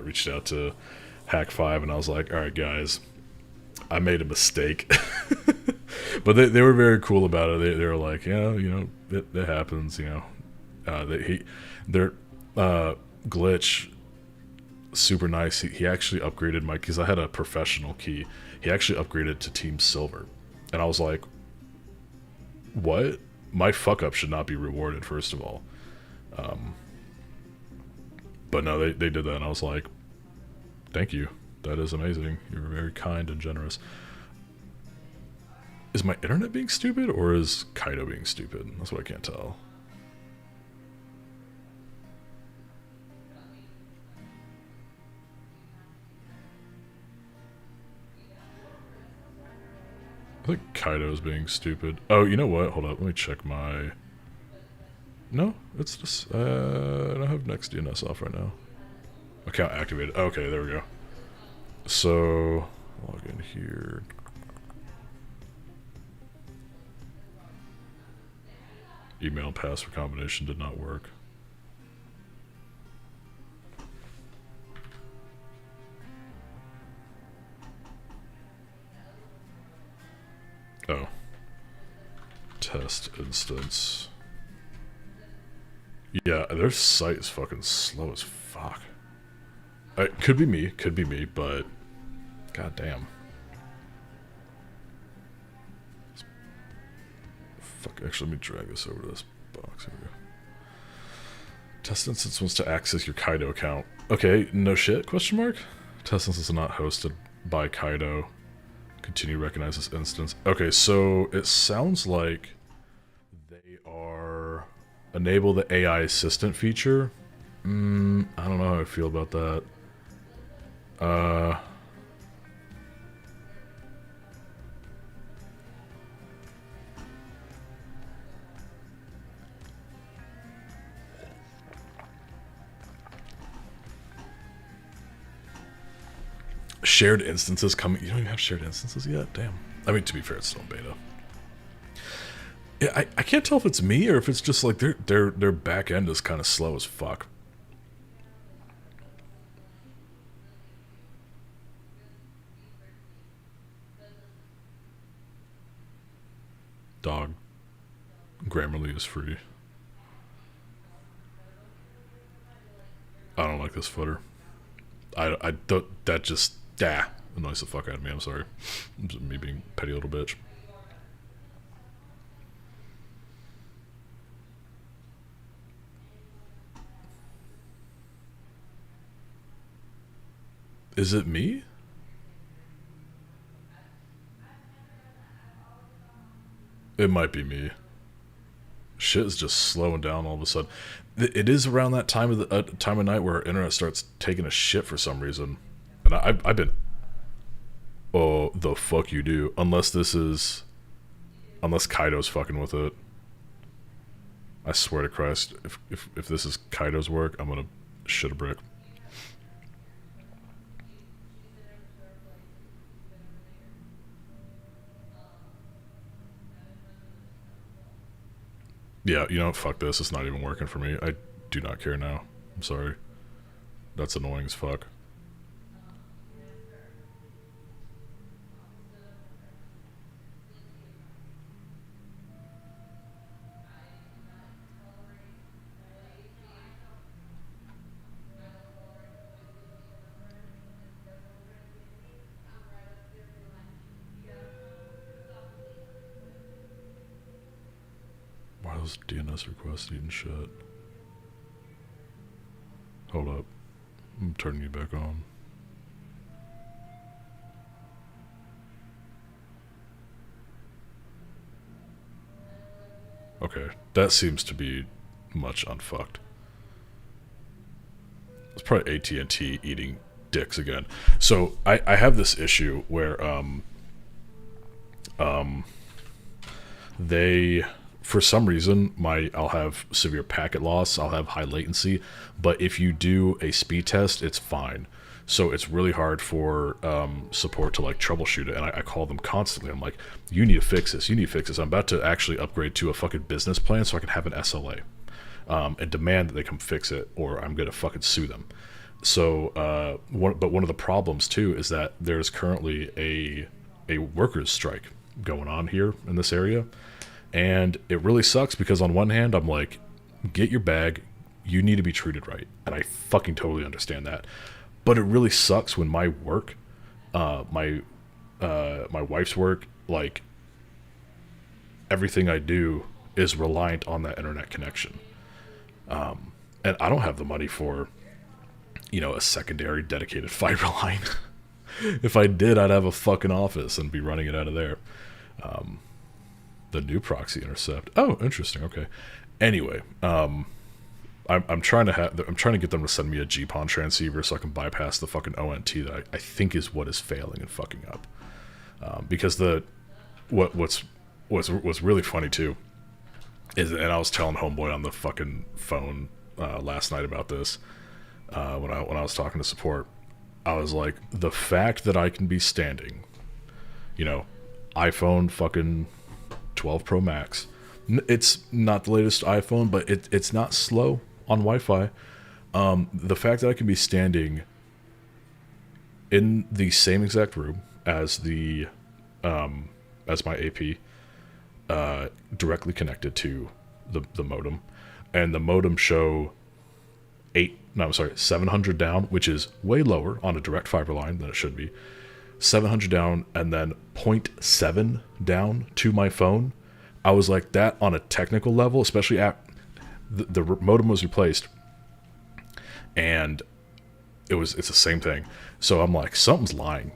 Speaker 1: reached out to Hack 5 and I was like, alright guys, I made a mistake. But they were very cool about it. They were like, yeah, you know, it happens, you know. Their glitch, super nice. He actually upgraded my, because I had a professional key. He actually upgraded to Team Silver, and I was like, what? My fuck up should not be rewarded, first of all. But no, they did that, and I was like, thank you. That is amazing. You're very kind and generous. Is my internet being stupid, or is Kaido being stupid? That's what I can't tell. I think Kaido's being stupid. Oh, you know what? Hold up. Let me check my... No, it's just... I don't have Next DNS off right now. Account activated. Okay, there we go. So... log in here. Email and password combination did not work. Oh. Test instance. Yeah, their site is fucking slow as fuck. It could be me, but... god damn. Fuck, actually, let me drag this over to this box. Here we go. Test instance wants to access your Kaido account. Okay, no shit, question mark? Test instance is not hosted by Kaido. Continue to recognize this instance. Okay, so it sounds like they are... enable the AI assistant feature. I don't know how I feel about that. Shared instances coming. You don't even have shared instances yet? Damn. I mean, to be fair, it's still in beta. Yeah, I can't tell if it's me or if it's just like their back end is kind of slow as fuck. Dog. Grammarly is free. I don't like this footer. I don't. That just annoys the fuck out of me. I'm sorry. Just me being petty little bitch. Is it me? It might be me. Shit is just slowing down all of a sudden. It is around that time of the time of night where our internet starts taking a shit for some reason, and I've been. Oh, the fuck you do! Unless Kaido's fucking with it. I swear to Christ, if this is Kaido's work, I'm gonna shit a brick. Yeah, you know, fuck this. It's not even working for me. I do not care now. I'm sorry. That's annoying as fuck. Why those DNS requests eating shit? Hold up. I'm turning you back on. Okay, that seems to be much unfucked. It's probably AT&T eating dicks again. So I have this issue where they, for some reason, I'll have severe packet loss, I'll have high latency, but if you do a speed test, it's fine. So it's really hard for support to like troubleshoot it, and I call them constantly. I'm like, you need to fix this, you need to fix this. I'm about to actually upgrade to a fucking business plan so I can have an SLA and demand that they come fix it, or I'm gonna fucking sue them. So, one of the problems too is that there's currently a workers' strike going on here in this area, and it really sucks because on one hand I'm like, get your bag, you need to be treated right, and I fucking totally understand that. But it really sucks when my work, my wife's work, like everything I do is reliant on that internet connection, and I don't have the money for, a secondary dedicated fiber line. If I did, I'd have a fucking office and be running it out of there. The new proxy intercept. Oh, interesting. Okay. Anyway, I'm trying to get them to send me a GPON transceiver so I can bypass the fucking ONT that I think is what is failing and fucking up. Because what's really funny too is, and I was telling homeboy on the fucking phone last night about this when I was talking to support. I was like, the fact that I can be standing, iPhone fucking 12 Pro Max. It's not the latest iPhone, but it's not slow on Wi-Fi. The fact that I can be standing in the same exact room as as my AP, directly connected to the modem, and the modem show 700 down, which is way lower on a direct fiber line than it should be. 700 down and then 0.7 down to my phone. I was like, that on a technical level, especially at the modem was replaced, and it's the same thing. So I'm like, something's lying.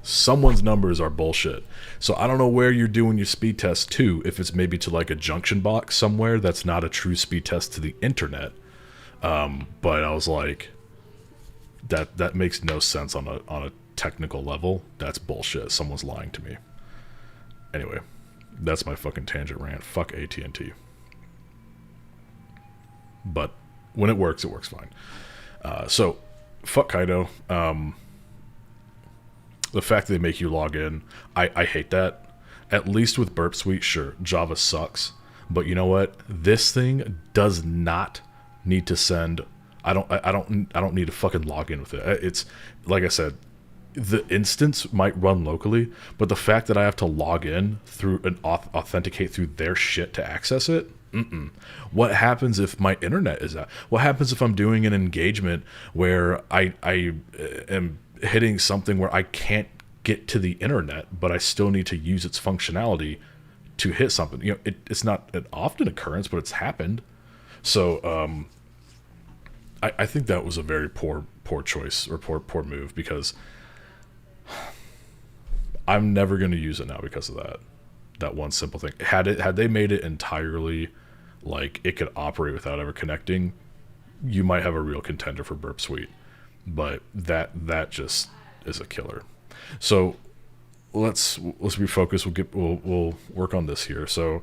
Speaker 1: Someone's numbers are bullshit. So I don't know where you're doing your speed test to, if it's maybe to like a junction box somewhere that's not a true speed test to the internet. But I was like, that makes no sense on a technical level. That's bullshit. Someone's lying to me. Anyway, that's my fucking tangent rant. Fuck AT&T. But when it works fine. So fuck Kaido. The fact that they make you log in, I hate that. At least with Burp Suite, sure, Java sucks. But you know what? This thing does not need to send. I don't need to fucking log in with it. It's like I said, the instance might run locally, but the fact that I have to log in through and authenticate through their shit to access it. What happens if my internet is out? What happens if I'm doing an engagement where I am hitting something where I can't get to the internet, but I still need to use its functionality to hit something? It's not an often occurrence, but it's happened. So I think that was a very poor choice, or poor move, because I'm never going to use it now because of that one simple thing. Had they made it entirely like it could operate without ever connecting, you might have a real contender for Burp Suite. But that just is a killer. So let's refocus. We'll work on this here. So